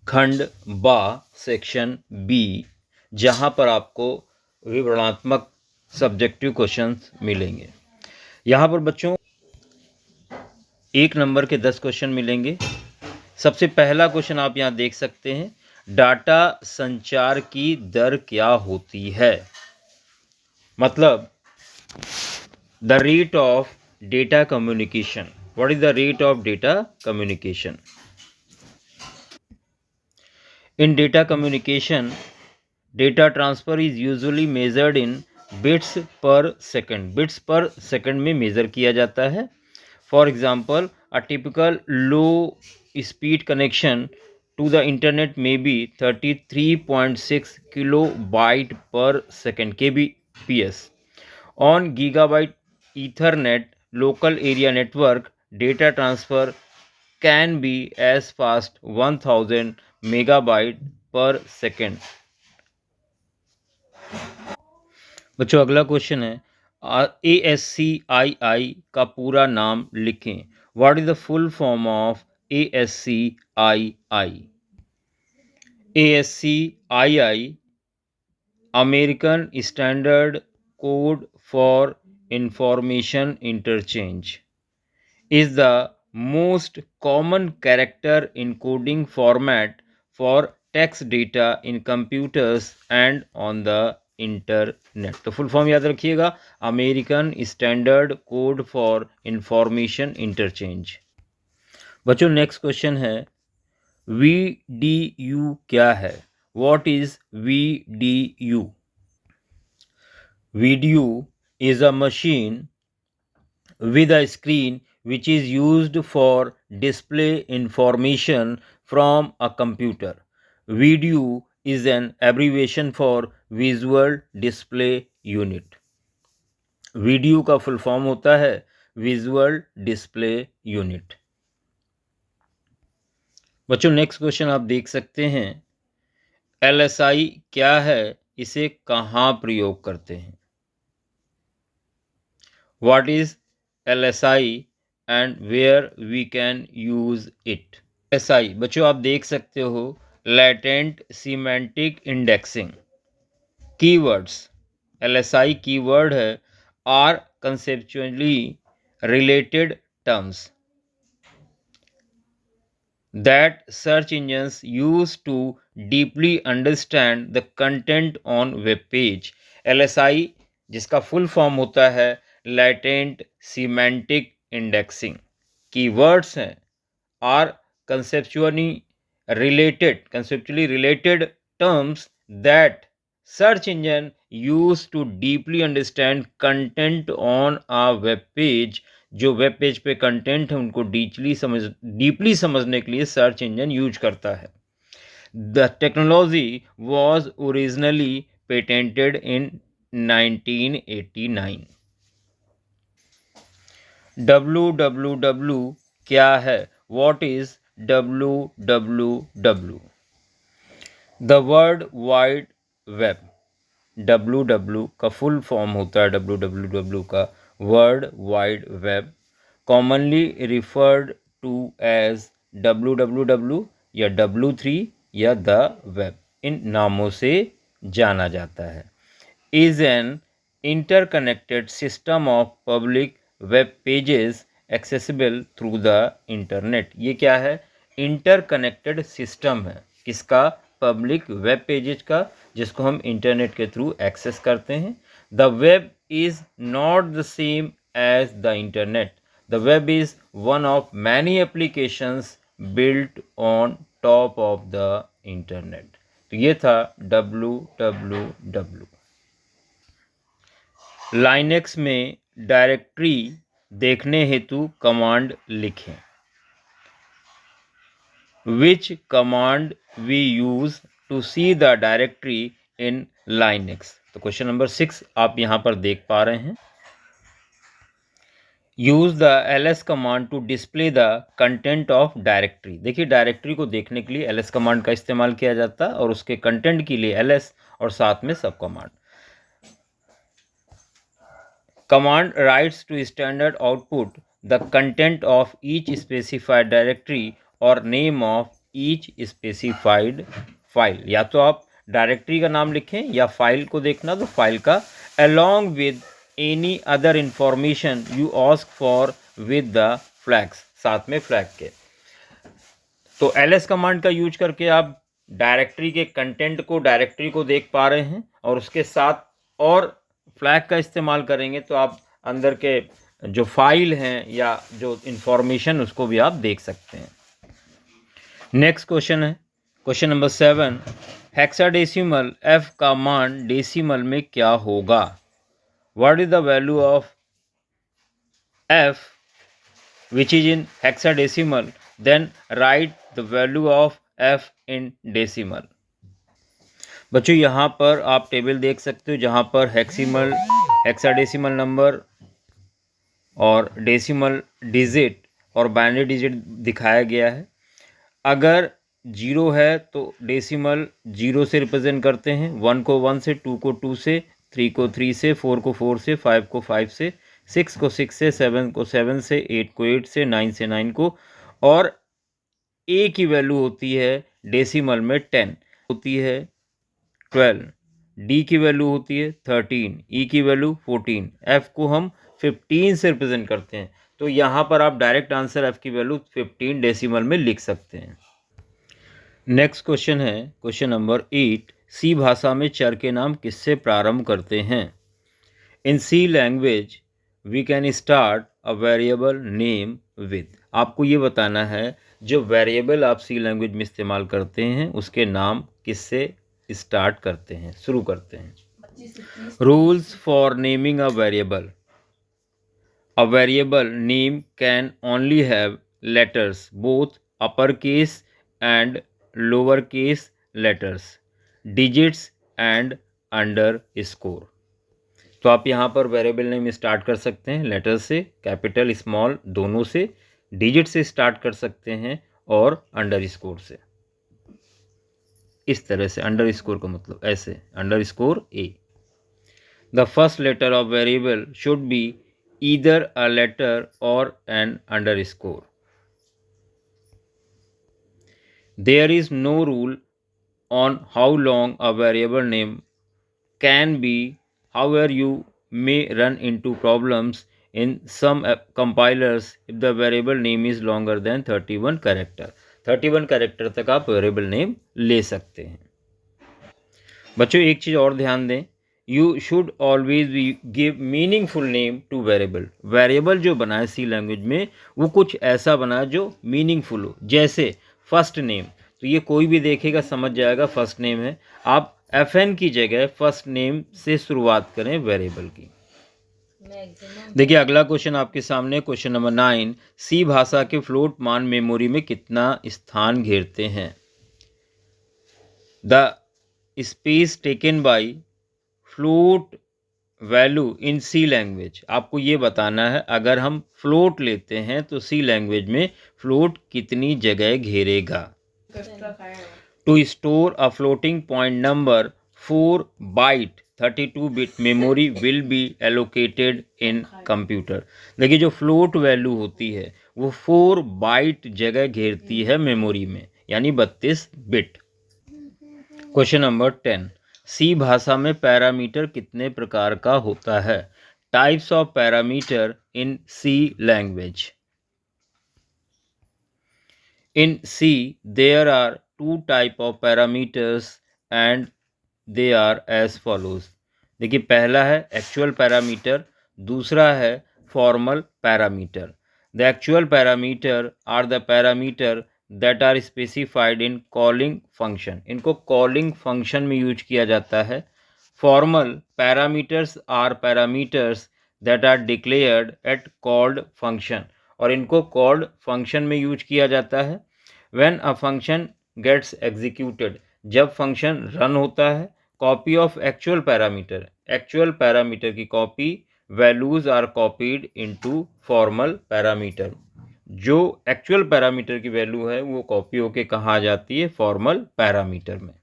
खंड बा section B, जहां पर आपको विवरणात्मक सब्जेक्टिव क्वेश्चंस मिलेंगे। यहाँ पर बच्चों 1 नंबर के 10 क्वेश्चन मिलेंगे। सबसे पहला क्वेश्चन आप यहाँ देख सकते हैं, डाटा संचार की दर क्या होती है? मतलब the rate of data communication. What is the rate of data communication? In data communication, data transfer is usually measured in bits per second. Bits per second में मेज़र किया जाता है। For example, a typical low speed connection to the internet may be 33.6 kilobyte per second kbps. On gigabyte Ethernet local area network, data transfer can be as fast 1000 megabyte पर second. बच्चों अगला question है, ASCII का पूरा नाम लिखें। What is the full form of ASCII? ASCII American standard code for information interchange is the most common character encoding format for text data in computers and on the internet. तो full form याद रखिएगा, American standard code for information interchange. बच्चों next question है, VDU क्या है? What is VDU? VDU is a machine with a screen which is used for display information from a computer. VDU is an abbreviation for Visual Display Unit. VDU का full form होता है Visual Display Unit. बच्चों next question आप देख सकते हैं, LSI क्या है? इसे कहाँ प्रयोग करते हैं? What is LSI and where we can use it? LSI बच्चों आप देख सकते हो, latent semantic indexing। keywords, LSI keyword है, are conceptually related terms that search engines use to deeply understand the content on web page। LSI जिसका full form होता है latent semantic indexing। Keywords हैं are conceptually related terms that search engine use to deeply understand content on a web page। जो web page पे content है उनको deeply समझने के लिए सर्च इंजन यूज करता है। The technology was originally patented in 1989। www क्या है? What is www? The world wide web. www का फुल फॉर्म होता है www का world wide web, commonly referred to as www या W3 या द वेब, इन नामों से जाना जाता है। Is an interconnected system of public web pages accessible through the internet. ये क्या है? इंटरकनेक्टेड सिस्टम है। किसका? पब्लिक वेब पेजेस का, जिसको हम इंटरनेट के थ्रू एक्सेस करते हैं। The web is not the same as the internet. The web is one of many applications built on top of the internet. तो ये था www। लाइनेक्स में डायरेक्टरी देखने हेतु कमांड लिखें। Which command we use to see the directory in Linux? तो question number 6 आप यहाँ पर देख पा रहे हैं। Use the ls command to display the content of directory. देखिए डायरेक्टरी को देखने के लिए ls कमांड का इस्तेमाल किया जाता है और उसके कंटेंट के लिए ls और साथ में सब command. Command writes to standard output the content of each specified directory or name of each specified file. या तो आप डायरेक्टरी का नाम लिखें या फाइल को देखना तो फाइल का, along with any other information you ask for with the flags, साथ में फ्लैग के। तो ls कमांड का यूज करके आप डायरेक्टरी के कंटेंट को, डायरेक्टरी को देख पा रहे हैं और उसके साथ और फ्लैग का इस्तेमाल करेंगे तो आप अंदर के जो फाइल हैं या जो इंफॉर्मेशन उसको भी आप देख सकते हैं। नेक्स्ट क्वेश्चन है क्वेश्चन नंबर 7, हेक्साडेसिमल f का मान डेसिमल में क्या होगा? What is the value of f which is in hexadecimal, then write the value of f in decimal। बच्चों यहाँ पर आप टेबल देख सकते हो जहाँ पर हेक्साडेसिमल नंबर और डेसिमल डिजिट और बाइनरी डिजिट दिखाया गया है। अगर 0 है तो डेसिमल 0 से रिप्रेजेंट करते हैं, 1 को 1 से, 2 को 2 से, 3 को 3 से, 4 को 4 से, 5 को 5 से, 6 को 6 से, 7 को 7 से, 8 को 8 से, 9 से 9 को, और a की वैल्यू होती है डेसिमल में 10, होती है 12, d की वैल्यू होती है 13, e की वैल्यू 14, f को हम 15 से रिप्रेजेंट करते हैं। तो यहाँ पर आप डायरेक्ट आंसर f की वैल्यू 15 डेसिमल में लिख सकते हैं। नेक्स्ट क्वेश्चन है क्वेश्चन नंबर 8, सी भाषा में चर के नाम किससे प्रारंभ करते हैं? In C language we can start a variable name with. आपको ये बताना है जो वेरिएबल आप सी लैंग्वेज में इस्तेमाल करते हैं उसके नाम किससे स्टार्ट करते हैं, शुरू करते हैं। Rules for naming a variable. A variable name can only have letters, both upper case and lower case letters, digits and under score. तो आप यहाँ पर वेरिएबल नेम स्टार्ट कर सकते हैं लेटर से, कैपिटल स्मॉल दोनों से, डिजिट से स्टार्ट कर सकते हैं और अंडर स्कोर से। इस तरह से अंडर स्कोर का मतलब ऐसे, underscore A. The first letter of variable should be either a letter और an underscore. There is no rule on how long a variable name can be, however you may run into problems in some compilers if the variable name is longer than 31 character। 31 character तक आप variable name ले सकते हैं। बच्चों एक चीज़ और ध्यान दें, you should always give meaningful name two variable. Variable जो बनाए सी लैंग्वेज में वो कुछ ऐसा बनाए जो मीनिंगफुल हो, जैसे फर्स्ट नेम, तो ये कोई भी देखेगा समझ जाएगा फर्स्ट नेम है। आप FN की जगह फर्स्ट नेम से शुरुआत करें वेरिएबल की। देखिए अगला क्वेश्चन आपके सामने क्वेश्चन नंबर 9, सी भाषा के फ्लोट मान मेमोरी में कितना स्थान घेरते हैं? The space taken by float value in C language. आपको ये बताना है अगर हम फ्लोट लेते हैं तो सी लैंग्वेज में फ्लोट कितनी जगह घेरेगा। To store a floating point number, 4 byte 32 bit memory will be allocated in computer। देखिए जो फ्लोट वैल्यू होती है वो 4 बाइट जगह घेरती है मेमोरी में, यानी 32 बिट। क्वेश्चन नंबर 10, सी भाषा में पैरामीटर कितने प्रकार का होता है? Types of parameter in C language. In C, there are 2 type of parameters and they are as follows। देखिए पहला है एक्चुअल पैरामीटर, दूसरा है formal parameter. The actual parameter are the parameter that are specified in calling function. इनको calling function में use किया जाता है। Formal parameters are parameters that are declared at called function, और इनको कॉल्ड फंक्शन में यूज किया जाता है। When a function gets executed, जब फंक्शन रन होता है। Copy of actual parameter, actual parameter की copy, values are copied into formal parameter. जो एक्चुअल पैरामीटर की वैल्यू है वो कॉपी होके कहाँ आ जाती है? फॉर्मल पैरामीटर में।